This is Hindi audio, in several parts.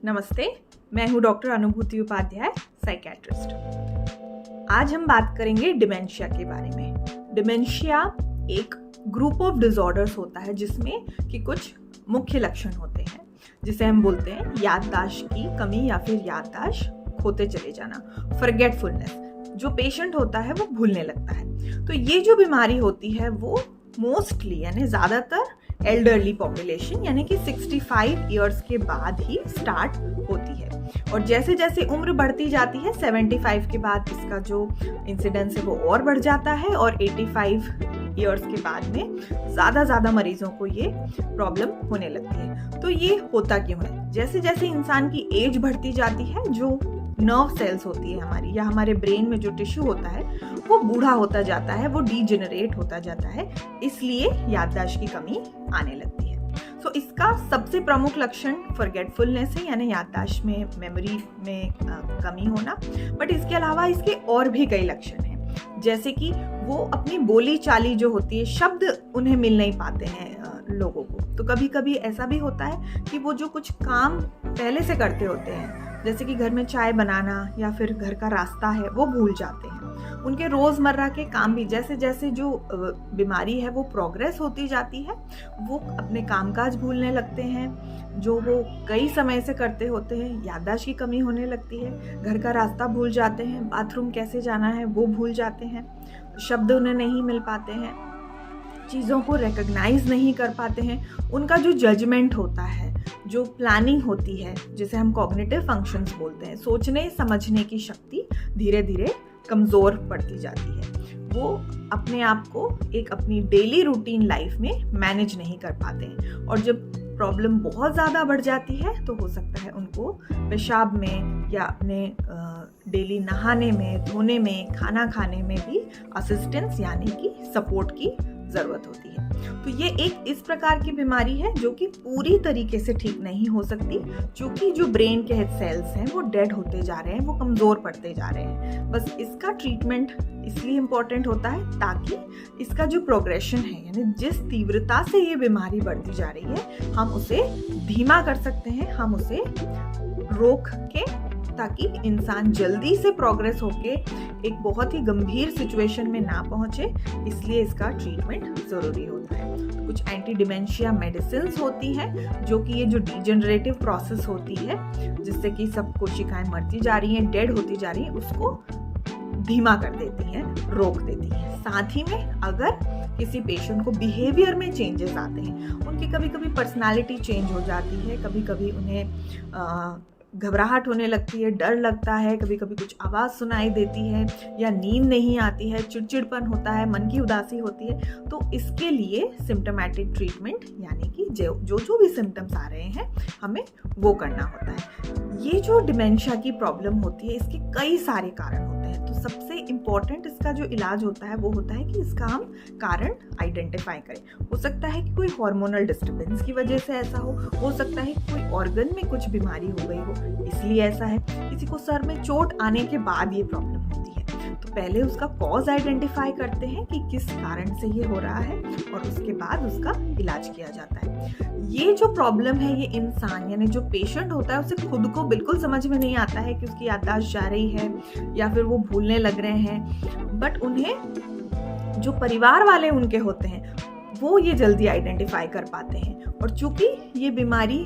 नमस्ते, मैं हूँ डॉक्टर अनुभूति उपाध्याय, साइकेट्रिस्ट। आज हम बात करेंगे डिमेंशिया के बारे में। डिमेंशिया एक ग्रुप ऑफ डिसऑर्डर्स होता है जिसमें कि कुछ मुख्य लक्षण होते हैं, जिसे हम बोलते हैं याददाश्त की कमी या फिर याददाश्त खोते चले जाना, फॉरगेटफुलनेस। जो पेशेंट होता है वो भूलने लगता है। तो ये जो बीमारी होती है वो मोस्टली यानी ज़्यादातर एल्डरली पॉपुलेशन यानी कि 65 इयर्स के बाद ही स्टार्ट होती है, और जैसे जैसे उम्र बढ़ती जाती है 75 के बाद इसका जो इंसिडेंस है वो और बढ़ जाता है, और 85 इयर्स के बाद में ज़्यादा मरीजों को ये प्रॉब्लम होने लगती है। तो ये होता क्यों है? जैसे जैसे इंसान की एज बढ़ती जाती है, जो नर्व सेल्स होती है हमारी या हमारे ब्रेन में जो टिश्यू होता है वो बूढ़ा होता जाता है, वो डीजेनरेट होता जाता है, इसलिए याददाश्त की कमी आने लगती है। सो इसका सबसे प्रमुख लक्षण फॉरगेटफुलनेस है, यानी याददाश्त में, मेमोरी में कमी होना। बट इसके अलावा इसके और भी कई लक्षण हैं, जैसे कि वो अपनी बोली चाली जो होती है, शब्द उन्हें मिल नहीं पाते हैं लोगों को। तो कभी कभी ऐसा भी होता है कि वो जो कुछ काम पहले से करते होते हैं, जैसे कि घर में चाय बनाना या फिर घर का रास्ता है, वो भूल जाते हैं। उनके रोज़मर्रा के काम भी, जैसे जैसे जो बीमारी है वो प्रोग्रेस होती जाती है, वो अपने कामकाज भूलने लगते हैं जो वो कई समय से करते होते हैं। याददाश्त की कमी होने लगती है, घर का रास्ता भूल जाते हैं, बाथरूम कैसे जाना है वो भूल जाते हैं, शब्द उन्हें नहीं मिल पाते हैं, चीज़ों को रिकॉग्नाइज नहीं कर पाते हैं। उनका जो जजमेंट होता है, जो प्लानिंग होती है, जिसे हम कॉग्निटिव फंक्शंस बोलते हैं, सोचने समझने की शक्ति धीरे धीरे कमज़ोर पड़ती जाती है। वो अपने आप को एक अपनी डेली रूटीन लाइफ में मैनेज नहीं कर पाते हैं, और जब प्रॉब्लम बहुत ज़्यादा बढ़ जाती है तो हो सकता है उनको पेशाब में या अपने डेली नहाने में, धोने में, खाना खाने में भी असिस्टेंस यानी कि सपोर्ट की ज़रूरत होती है। तो ये एक इस प्रकार की बीमारी है जो कि पूरी तरीके से ठीक नहीं हो सकती, क्योंकि जो ब्रेन के सेल्स हैं वो डेड होते जा रहे हैं, वो कमज़ोर पड़ते जा रहे हैं। बस इसका ट्रीटमेंट इसलिए इम्पॉर्टेंट होता है ताकि इसका जो प्रोग्रेशन है, यानी जिस तीव्रता से ये बीमारी बढ़ती जा रही है, हम उसे धीमा कर सकते हैं, हम उसे रोक के, ताकि इंसान जल्दी से प्रोग्रेस होके एक बहुत ही गंभीर सिचुएशन में ना पहुंचे। इसलिए इसका ट्रीटमेंट ज़रूरी होता है। कुछ एंटी डिमेंशिया मेडिसिन्स होती हैं जो कि ये जो डीजेनरेटिव प्रोसेस होती है, जिससे कि सब कोशिकाएं मरती जा रही हैं, डेड होती जा रही हैं, उसको धीमा कर देती हैं, रोक देती हैं। साथ ही में अगर किसी पेशेंट को बिहेवियर में चेंजेस आते हैं, उनकी कभी कभी पर्सनालिटी चेंज हो जाती है, कभी कभी उन्हें घबराहट होने लगती है, डर लगता है, कभी कभी कुछ आवाज़ सुनाई देती है, या नींद नहीं आती है, चिड़चिड़पन होता है, मन की उदासी होती है, तो इसके लिए सिम्टोमेटिक ट्रीटमेंट यानी कि जो भी सिम्टम्स आ रहे हैं हमें वो करना होता है। ये जो डिमेंशिया की प्रॉब्लम होती है, इसके कई सारे कारण होते हैं। तो सबसे इम्पॉर्टेंट इसका जो इलाज होता है वो होता है कि इसका हम कारण आइडेंटिफाई करें। हो सकता है कि कोई हार्मोनल डिस्टर्बेंस की वजह से ऐसा हो सकता है कि कोई ऑर्गन में कुछ बीमारी हो गई हो इसलिए ऐसा है, किसी को सर में चोट आने के बाद ये प्रॉब्लम होती है। तो पहले उसका कॉज आइडेंटिफाई करते हैं कि किस कारण से ये हो रहा है, और उसके बाद उसका इलाज किया जाता है। ये जो प्रॉब्लम है, ये इंसान यानी जो पेशेंट होता है उसे खुद को बिल्कुल समझ में नहीं आता है कि उसकी याददाश्त जा रही है या फिर वो भूलने लग रहे हैं, बट उन्हें जो परिवार वाले उनके होते हैं वो ये जल्दी आइडेंटिफाई कर पाते हैं। और चूंकि ये बीमारी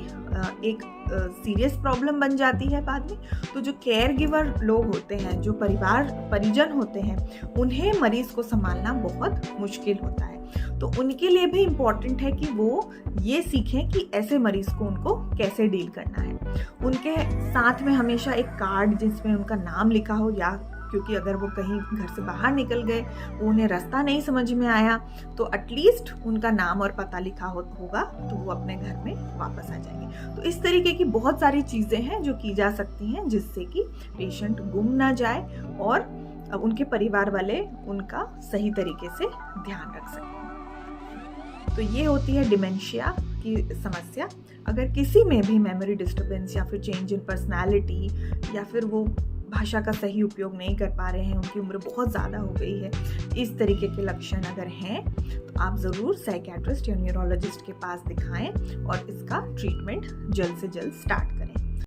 एक सीरियस प्रॉब्लम बन जाती है बाद में, तो जो केयर गिवर लोग होते हैं, जो परिजन होते हैं, उन्हें मरीज को संभालना बहुत मुश्किल होता है। तो उनके लिए भी इम्पॉर्टेंट है कि वो ये सीखें कि ऐसे मरीज को उनको कैसे डील करना है। उनके साथ में हमेशा एक कार्ड जिसमें उनका नाम लिखा हो, या क्योंकि अगर वो कहीं घर से बाहर निकल गए, उन्हें रास्ता नहीं समझ में आया, तो एटलीस्ट उनका नाम और पता लिखा होगा, तो वो अपने घर में वापस आ जाएंगे। तो इस तरीके की बहुत सारी चीज़ें हैं जो की जा सकती हैं, जिससे कि पेशेंट गुम ना जाए और उनके परिवार वाले उनका सही तरीके से ध्यान रख सकें। तो ये होती है डिमेंशिया की समस्या। अगर किसी में भी मेमोरी डिस्टर्बेंस या फिर चेंज इन पर्सनैलिटी, या फिर वो भाषा का सही उपयोग नहीं कर पा रहे हैं, उनकी उम्र बहुत ज़्यादा हो गई है, इस तरीके के लक्षण अगर हैं तो आप ज़रूर साइकेट्रिस्ट या न्यूरोलॉजिस्ट के पास दिखाएं और इसका ट्रीटमेंट जल्द से जल्द स्टार्ट करें।